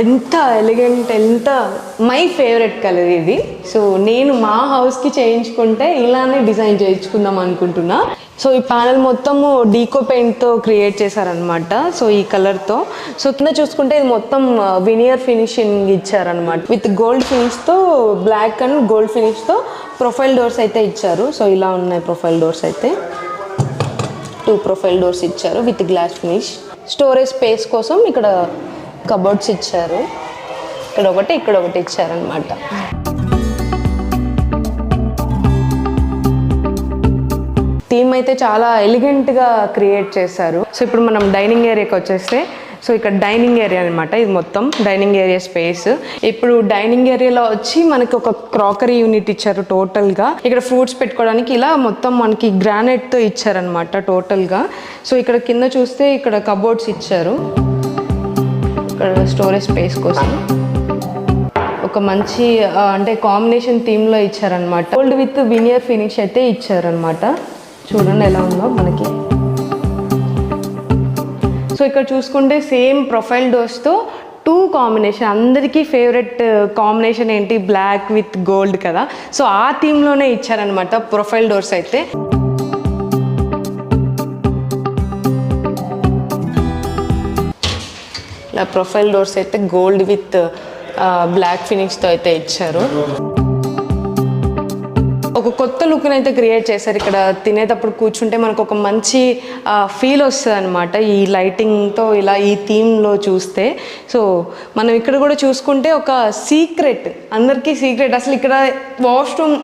ఎంత ఎలిగెంట్, ఎంత my favourite colour ఇది. సో నేను మా హౌస్కి చేయించుకుంటే ఇలానే డిజైన్ చేయించుకుందాం అనుకుంటున్నా. సో ఈ ప్యానల్ మొత్తము డీకో పెయింట్తో క్రియేట్ చేశారనమాట. సో ఈ కలర్తో సో కింద చూసుకుంటే ఇది మొత్తం వినియర్ ఫినిషింగ్ ఇచ్చారనమాట. విత్ గోల్డ్ ఫినిష్తో, బ్లాక్ అండ్ గోల్డ్ ఫినిష్తో ప్రొఫైల్ డోర్స్ అయితే ఇచ్చారు. సో ఇలా ఉన్నాయి ప్రొఫైల్ డోర్స్ అయితే. 2 ప్రొఫైల్ డోర్స్ ఇచ్చారు with glass finish. Storage space కోసం ఇక్కడ కబోర్డ్స్ ఇచ్చారు. ఇక్కడ ఒకటి ఇచ్చారనమాట. థీమ్ అయితే చాలా ఎలిగెంట్గా క్రియేట్ చేశారు. సో ఇప్పుడు మనం డైనింగ్ ఏరియాకి వచ్చేస్తే, సో ఇక్కడ డైనింగ్ ఏరియా అనమాట. ఇది మొత్తం డైనింగ్ ఏరియా స్పేస్. ఇప్పుడు డైనింగ్ ఏరియాలో వచ్చి మనకి ఒక క్రాకరీ యూనిట్ ఇచ్చారు టోటల్గా. ఇక్కడ ఫ్రూట్స్ పెట్టుకోవడానికి ఇలా మొత్తం మనకి గ్రానైట్తో ఇచ్చారనమాట టోటల్గా. సో ఇక్కడ కింద చూస్తే ఇక్కడ కబోర్డ్స్ ఇచ్చారు. ఇక్కడ స్టోరేజ్ స్పేస్ కోసం ఒక మంచి అంటే కాంబినేషన్ థీమ్లో ఇచ్చారనమాట. గోల్డ్ విత్ వినియర్ ఫినిష్ అయితే ఇచ్చారనమాట. చూడండి ఎలా ఉందో మనకి. సో ఇక్కడ చూసుకుంటే సేమ్ ప్రొఫైల్ డోర్స్తో 2 కాంబినేషన్, అందరికీ ఫేవరెట్ కాంబినేషన్ ఏంటి, బ్లాక్ విత్ గోల్డ్ కదా. సో ఆ థీమ్లోనే ఇచ్చారనమాట ప్రొఫైల్ డోర్స్ అయితే. ఇలా ప్రొఫైల్ డోర్స్ అయితే గోల్డ్ విత్ బ్లాక్ ఫినిష్తో అయితే ఇచ్చారు. ఒక కొత్త లుక్ని అయితే క్రియేట్ చేశారు. ఇక్కడ తినేటప్పుడు కూర్చుంటే మనకు ఒక మంచి ఫీల్ వస్తుంది అనమాట ఈ లైటింగ్తో, ఇలా ఈ థీమ్లో చూస్తే. సో మనం ఇక్కడ కూడా చూసుకుంటే ఒక సీక్రెట్, అందరికీ సీక్రెట్, అసలు ఇక్కడ వాష్రూమ్